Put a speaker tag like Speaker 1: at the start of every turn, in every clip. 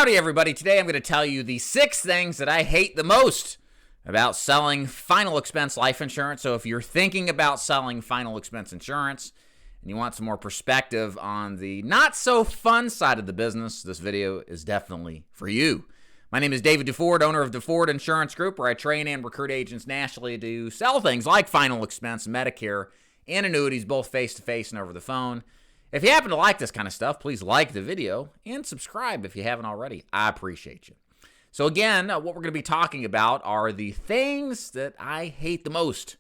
Speaker 1: Howdy, everybody. Today I'm going to tell you the 6 things that I hate the most about selling final expense life insurance. So if you're thinking about selling final expense insurance and you want some more perspective on the not so fun side of the business, this video is definitely for you. My name is David DeFord, owner of DeFord Insurance Group, where I train and recruit agents nationally to sell things like final expense, Medicare, and annuities, both face-to-face and over the phone. If you happen to like this kind of stuff, please like the video and subscribe if you haven't already. I appreciate you. So again, what we're going to be talking about are the things that I hate the most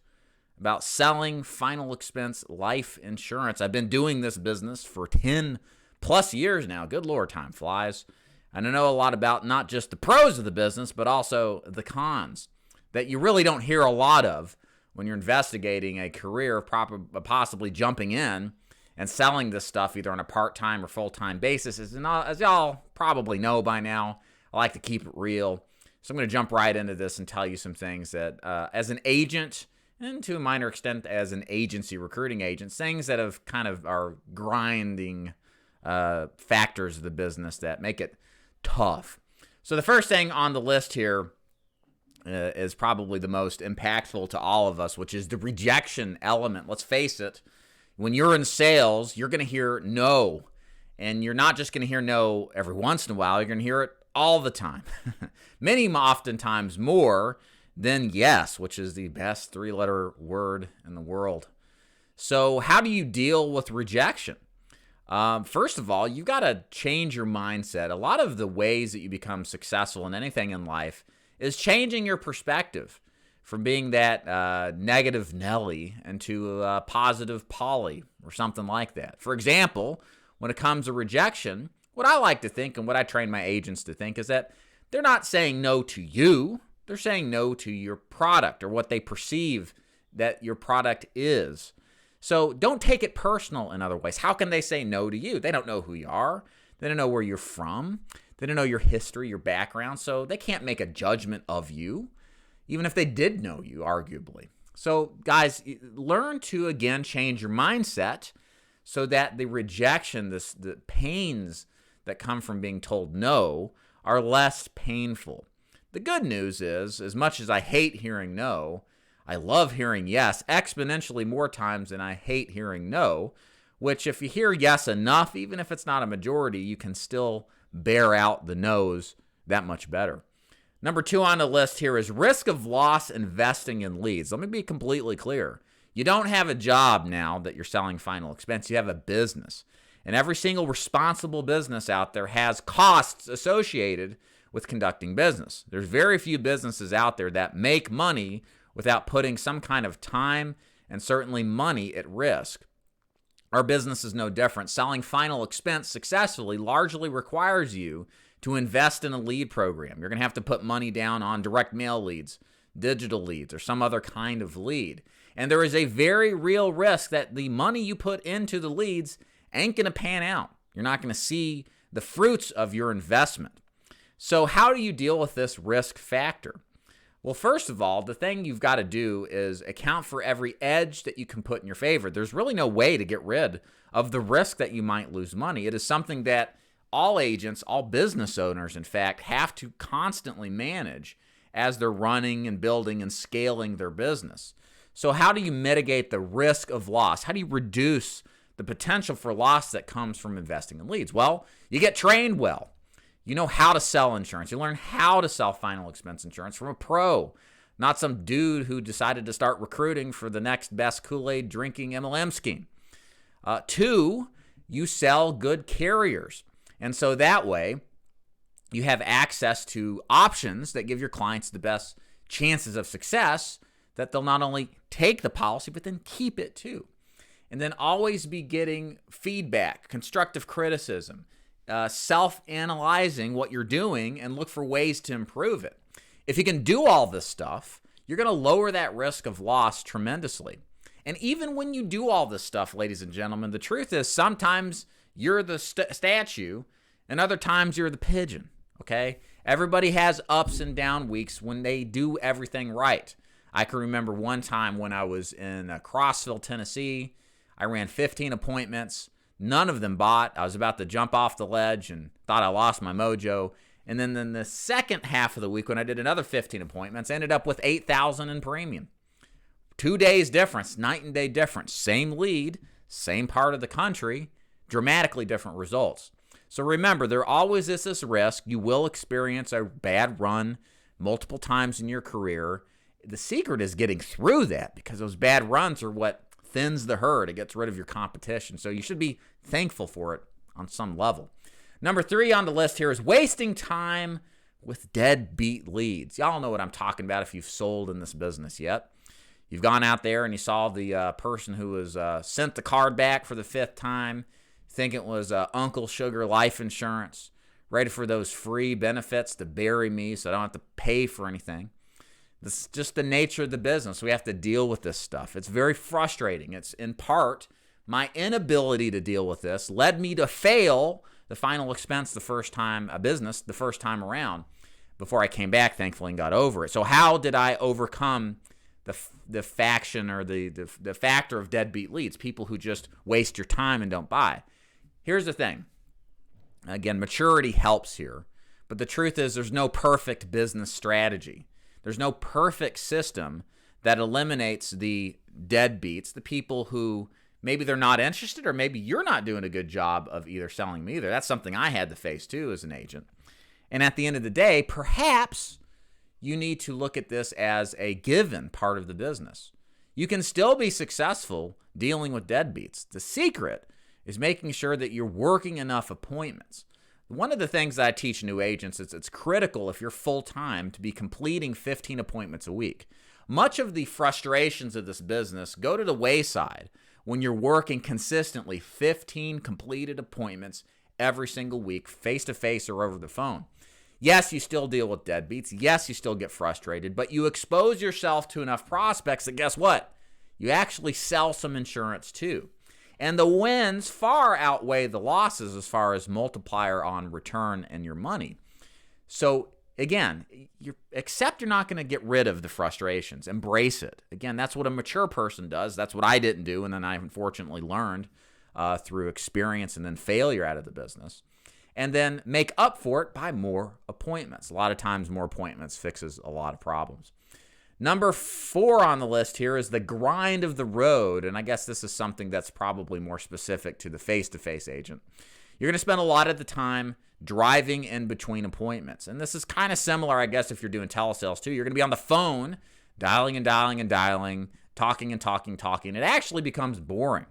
Speaker 1: about selling final expense life insurance. I've been doing this business for 10 plus years now. Good Lord, time flies. And I know a lot about not just the pros of the business, but also the cons that you really don't hear a lot of when you're investigating a career of possibly jumping in and selling this stuff either on a part-time or full-time basis. As y'all probably know by now, I like to keep it real. So I'm going to jump right into this and tell you some things that as an agent, and to a minor extent as an agency, recruiting agent, things that have kind of are grinding factors of the business that make it tough. So the first thing on the list here is probably the most impactful to all of us, which is the rejection element. Let's face it. When you're in sales, you're going to hear no, and you're not just going to hear no every once in a while. You're going to hear it all the time. Many oftentimes more than yes, which is the best 3-letter word in the world. So how do you deal with rejection? First of all, you've got to change your mindset. A lot of the ways that you become successful in anything in life is changing your perspective from being that negative Nelly into a positive Polly or something like that. For example, when it comes to rejection, what I like to think and what I train my agents to think is that they're not saying no to you. They're saying no to your product or what they perceive that your product is. So don't take it personal in other ways. How can they say no to you? They don't know who you are. They don't know where you're from. They don't know your history, your background. So they can't make a judgment of you, even if they did know you, arguably. So guys, learn to, again, change your mindset so that the rejection, the pains that come from being told no are less painful. The good news is, as much as I hate hearing no, I love hearing yes exponentially more times than I hate hearing no, which if you hear yes enough, even if it's not a majority, you can still bear out the no's that much better. Number 2 on the list here is risk of loss investing in leads. Let me be completely clear. You don't have a job now that you're selling final expense. You have a business. And every single responsible business out there has costs associated with conducting business. There's very few businesses out there that make money without putting some kind of time and certainly money at risk. Our business is no different. Selling final expense successfully largely requires you to invest in a lead program. You're going to have to put money down on direct mail leads, digital leads, or some other kind of lead. And there is a very real risk that the money you put into the leads ain't going to pan out. You're not going to see the fruits of your investment. So how do you deal with this risk factor? Well, first of all, the thing you've got to do is account for every edge that you can put in your favor. There's really no way to get rid of the risk that you might lose money. It is something that all agents, all business owners, in fact, have to constantly manage as they're running and building and scaling their business. So how do you mitigate the risk of loss? How do you reduce the potential for loss that comes from investing in leads? Well, you get trained well. You know how to sell insurance. You learn how to sell final expense insurance from a pro, not some dude who decided to start recruiting for the next best Kool-Aid drinking MLM scheme. 2, you sell good carriers. And so that way, you have access to options that give your clients the best chances of success, that they'll not only take the policy, but then keep it too. And then always be getting feedback, constructive criticism, self-analyzing what you're doing and look for ways to improve it. If you can do all this stuff, you're going to lower that risk of loss tremendously. And even when you do all this stuff, ladies and gentlemen, the truth is sometimes you're the statue, and other times you're the pigeon, okay? Everybody has ups and down weeks when they do everything right. I can remember one time when I was in Crossville, Tennessee. I ran 15 appointments. None of them bought. I was about to jump off the ledge and thought I lost my mojo. And then in the second half of the week, when I did another 15 appointments, I ended up with $8,000 in premium. 2 days difference, night and day difference. Same lead, same part of the country, dramatically different results. So remember, there always is this risk. You will experience a bad run multiple times in your career. The secret is getting through that, because those bad runs are what thins the herd. It gets rid of your competition. So you should be thankful for it on some level. Number 3 on the list here is wasting time with deadbeat leads. Y'all know what I'm talking about if you've sold in this business yet. You've gone out there and you saw the person who was sent the card back for the 5th time, think it was Uncle Sugar Life Insurance, ready for those free benefits to bury me so I don't have to pay for anything. This is just the nature of the business. We have to deal with this stuff. It's very frustrating. It's in part my inability to deal with this led me to fail the final expense the first time around before I came back, thankfully, and got over it. So how did I overcome the faction or the factor of deadbeat leads, people who just waste your time and don't buy? Here's the thing. Again, maturity helps here, but the truth is there's no perfect business strategy. There's no perfect system that eliminates the deadbeats, the people who maybe they're not interested, or maybe you're not doing a good job of either selling me either. That's something I had to face too as an agent. And at the end of the day, perhaps you need to look at this as a given part of the business. You can still be successful dealing with deadbeats. The secret is making sure that you're working enough appointments. One of the things that I teach new agents is it's critical if you're full-time to be completing 15 appointments a week. Much of the frustrations of this business go to the wayside when you're working consistently 15 completed appointments every single week, face-to-face or over the phone. Yes, you still deal with deadbeats. Yes, you still get frustrated, but you expose yourself to enough prospects that guess what? You actually sell some insurance too. And the wins far outweigh the losses as far as multiplier on return and your money. So again, accept you're not going to get rid of the frustrations. Embrace it. Again, that's what a mature person does. That's what I didn't do, and then I unfortunately learned through experience and then failure out of the business. And then make up for it by more appointments. A lot of times more appointments fixes a lot of problems. Number 4 on the list here is the grind of the road, and I guess this is something that's probably more specific to the face-to-face agent. You're going to spend a lot of the time driving in between appointments, and this is kind of similar, I guess, if you're doing telesales too. You're going to be on the phone, dialing and dialing and dialing, talking and talking, talking. It actually becomes boring.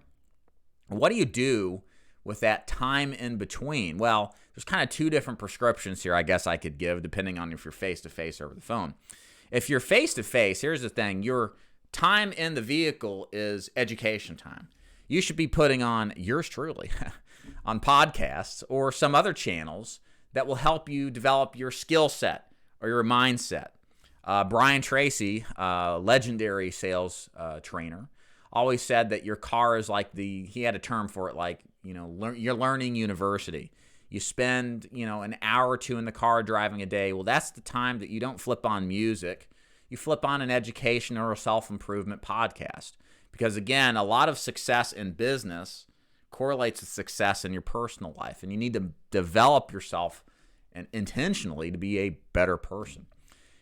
Speaker 1: What do you do with that time in between? Well, there's kind of 2 different prescriptions here I guess I could give depending on if you're face-to-face or over the phone. If you're face-to-face, here's the thing. Your time in the vehicle is education time. You should be putting on, yours truly, on podcasts or some other channels that will help you develop your skill set or your mindset. Brian Tracy, legendary sales trainer, always said that your car is like he had a term for it, like, your learning university. You spend, an hour or 2 in the car driving a day. Well, that's the time that you don't flip on music. You flip on an education or a self-improvement podcast. Because again, a lot of success in business correlates with success in your personal life. And you need to develop yourself and intentionally to be a better person.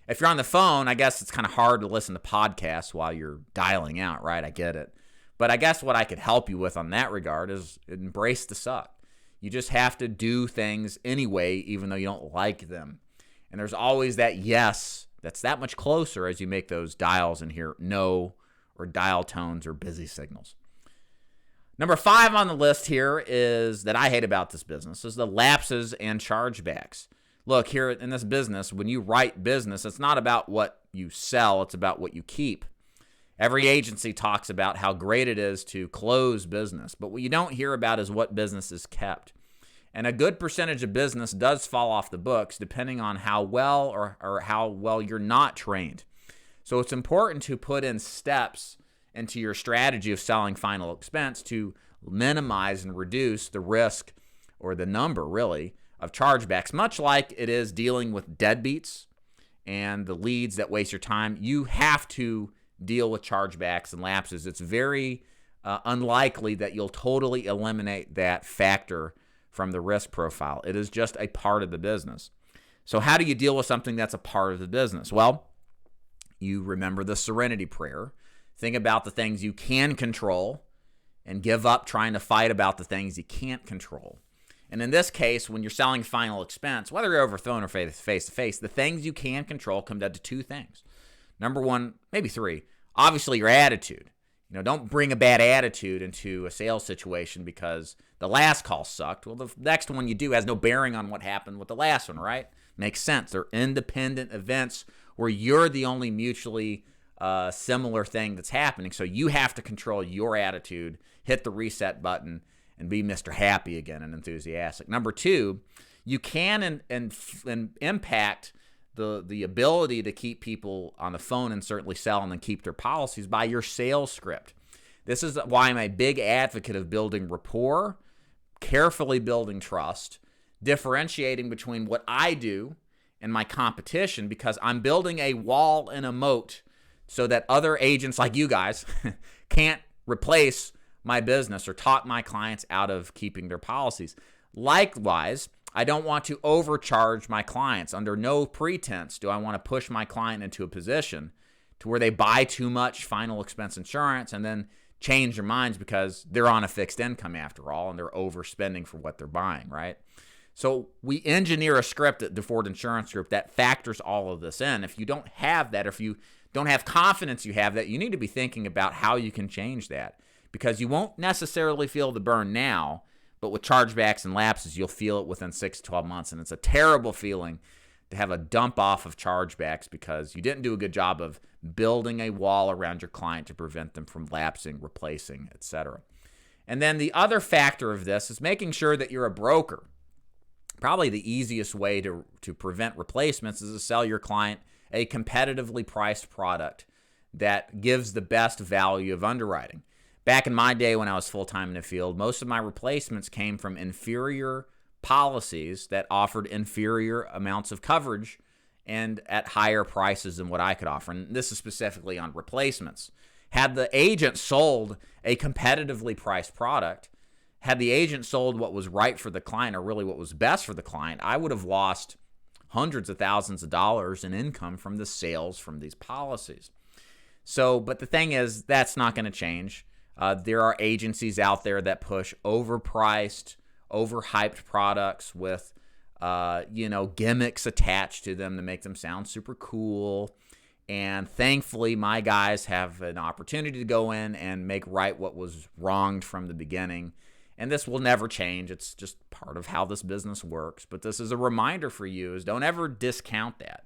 Speaker 1: If you're on the phone, I guess it's kind of hard to listen to podcasts while you're dialing out, right? I get it. But I guess what I could help you with on that regard is embrace the suck. You just have to do things anyway, even though you don't like them. And there's always that yes that's that much closer as you make those dials and hear no or dial tones or busy signals. Number 5 on the list here is that I hate about this business is the lapses and chargebacks. Look, here in this business, when you write business, it's not about what you sell, it's about what you keep. Every agency talks about how great it is to close business, but what you don't hear about is what business is kept. And a good percentage of business does fall off the books depending on how well or how well you're not trained. So it's important to put in steps into your strategy of selling final expense to minimize and reduce the risk or the number, really, of chargebacks. Much like it is dealing with deadbeats and the leads that waste your time, you have to deal with chargebacks and lapses. It's very unlikely that you'll totally eliminate that factor from the risk profile. It is just a part of the business. So how do you deal with something that's a part of the business? Well, you remember the serenity prayer. Think about the things you can control and give up trying to fight about the things you can't control. And in this case, when you're selling final expense, whether you're over phone or face-to-face, the things you can control come down to two things. Number one, maybe three, obviously your attitude. Don't bring a bad attitude into a sales situation because the last call sucked. Well, the next one you do has no bearing on what happened with the last one, right? Makes sense. They're independent events where you're the only mutually similar thing that's happening. So you have to control your attitude, hit the reset button, and be Mr. Happy again and enthusiastic. Number two, you can and impact the ability to keep people on the phone and certainly sell and keep their policies by your sales script. This is why I'm a big advocate of building rapport, carefully building trust, differentiating between what I do and my competition, because I'm building a wall and a moat so that other agents like you guys can't replace my business or talk my clients out of keeping their policies. Likewise, I don't want to overcharge my clients. Under no pretense do I want to push my client into a position to where they buy too much final expense insurance and then change their minds because they're on a fixed income after all and they're overspending for what they're buying, right? So we engineer a script at DeFord Insurance Group that factors all of this in. If you don't have that, if you don't have confidence you have that, you need to be thinking about how you can change that, because you won't necessarily feel the burn now, but with chargebacks and lapses, you'll feel it within 6 to 12 months. And it's a terrible feeling to have a dump off of chargebacks because you didn't do a good job of building a wall around your client to prevent them from lapsing, replacing, etc. And then the other factor of this is making sure that you're a broker. Probably the easiest way to prevent replacements is to sell your client a competitively priced product that gives the best value of underwriting. Back in my day when I was full-time in the field, most of my replacements came from inferior policies that offered inferior amounts of coverage and at higher prices than what I could offer. And this is specifically on replacements. Had the agent sold a competitively priced product, had the agent sold what was right for the client or really what was best for the client, I would have lost hundreds of thousands of dollars in income from the sales from these policies. So, but the thing is, that's not going to change. There are agencies out there that push overpriced, overhyped products with, gimmicks attached to them to make them sound super cool. And thankfully, my guys have an opportunity to go in and make right what was wronged from the beginning. And this will never change. It's just part of how this business works. But this is a reminder for you, is don't ever discount that.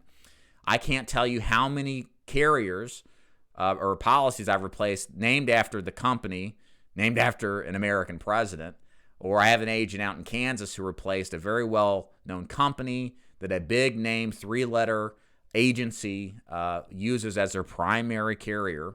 Speaker 1: I can't tell you how many carriers or policies I've replaced named after the company, named after an American president. Or I have an agent out in Kansas who replaced a very well-known company that a big name 3-letter agency uses as their primary carrier.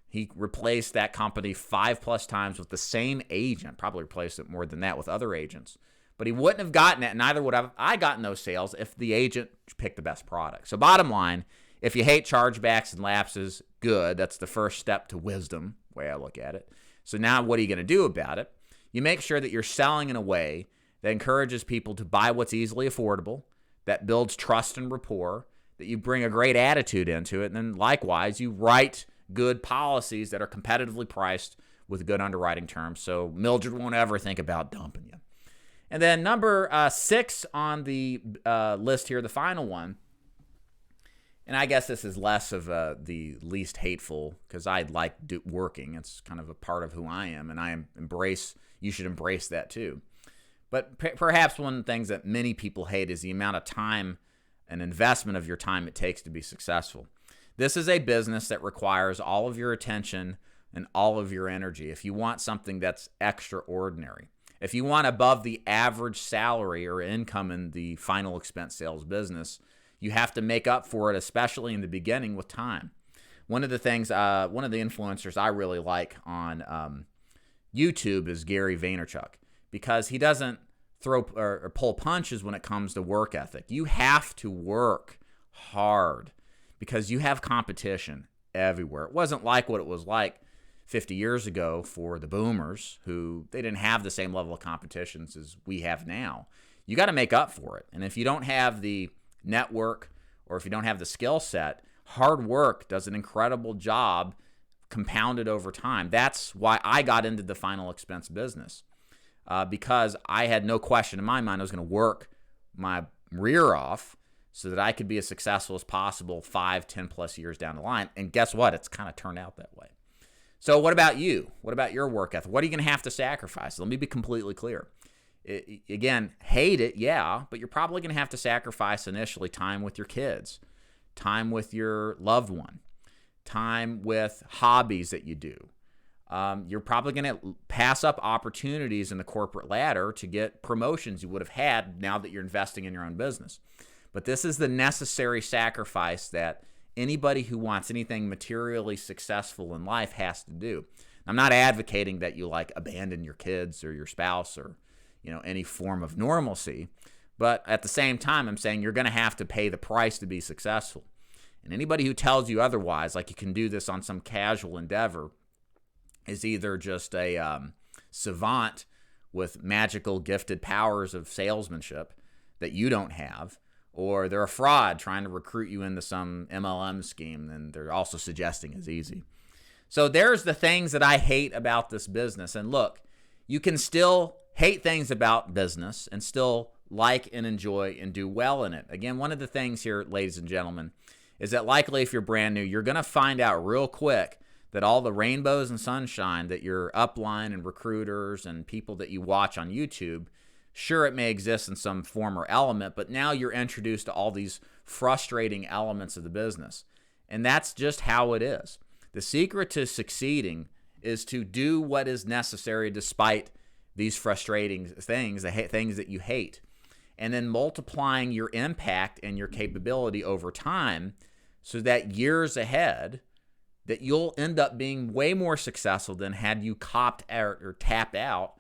Speaker 1: He replaced that company 5+ times with the same agent, probably replaced it more than that with other agents. But he wouldn't have gotten it, neither would have I gotten those sales if the agent picked the best product. So bottom line, if you hate chargebacks and lapses, good. That's the first step to wisdom, the way I look at it. So now what are you going to do about it? You make sure that you're selling in a way that encourages people to buy what's easily affordable, that builds trust and rapport, that you bring a great attitude into it, and then likewise, you write good policies that are competitively priced with good underwriting terms, so Mildred won't ever think about dumping you. And then number 6 on the list here, the final one, and I guess this is less of the least hateful because I like working. It's kind of a part of who I am, and you should embrace that too. But perhaps one of the things that many people hate is the amount of time and investment of your time it takes to be successful. This is a business that requires all of your attention and all of your energy if you want something that's extraordinary. If you want above the average salary or income in the final expense sales business, you have to make up for it, especially in the beginning, with time. One of the influencers I really like on YouTube is Gary Vaynerchuk, because he doesn't throw or pull punches when it comes to work ethic. You have to work hard because you have competition everywhere. It wasn't like what it was like 50 years ago for the boomers, who they didn't have the same level of competitions as we have now. You got to make up for it. And if you don't have the network, or if you don't have the skill set, hard work does an incredible job compounded over time. That's why I got into the final expense business, because I had no question in my mind I was going to work my rear off so that I could be as successful as possible 5, 10 plus years down the line. And guess what? It's kind of turned out that way. So what about you? What about your work ethic? What are you going to have to sacrifice? Let me be completely clear. Again, hate it, yeah, but you're probably going to have to sacrifice initially time with your kids, time with your loved one, time with hobbies that you do. You're probably going to pass up opportunities in the corporate ladder to get promotions you would have had now that you're investing in your own business. But this is the necessary sacrifice that anybody who wants anything materially successful in life has to do. I'm not advocating that you abandon your kids or your spouse or any form of normalcy, but at the same time, I'm saying you're going to have to pay the price to be successful. And anybody who tells you otherwise, like you can do this on some casual endeavor, is either just a savant with magical gifted powers of salesmanship that you don't have, or they're a fraud trying to recruit you into some MLM scheme, and they're also suggesting it's easy. So there's the things that I hate about this business. And look, you can still hate things about business and still like and enjoy and do well in it. Again, one of the things here, ladies and gentlemen, is that likely if you're brand new, you're going to find out real quick that all the rainbows and sunshine that your upline and recruiters and people that you watch on YouTube, sure, it may exist in some form or element, but now you're introduced to all these frustrating elements of the business. And that's just how it is. The secret to succeeding is to do what is necessary despite these frustrating things, the things that you hate, and then multiplying your impact and your capability over time so that years ahead that you'll end up being way more successful than had you copped out or tapped out,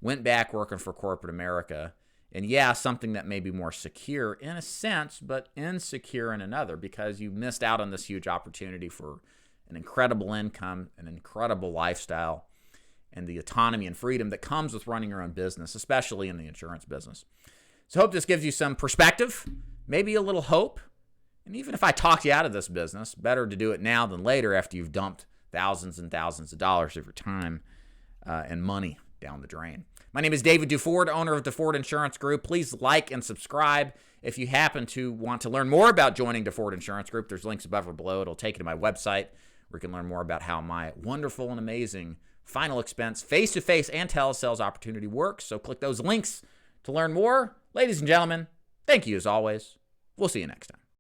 Speaker 1: went back working for corporate America, and yeah, something that may be more secure in a sense, but insecure in another, because you missed out on this huge opportunity for an incredible income, an incredible lifestyle, and the autonomy and freedom that comes with running your own business, especially in the insurance business. So I hope this gives you some perspective, maybe a little hope. And even if I talk you out of this business, better to do it now than later after you've dumped thousands and thousands of dollars of your time and money down the drain. My name is David Duford, owner of Duford Insurance Group. Please like and subscribe. If you happen to want to learn more about joining Duford Insurance Group, there's links above or below. It'll take you to my website where you can learn more about how my wonderful and amazing final expense, face-to-face, and telesales opportunity works. So click those links to learn more. Ladies and gentlemen, thank you as always. We'll see you next time.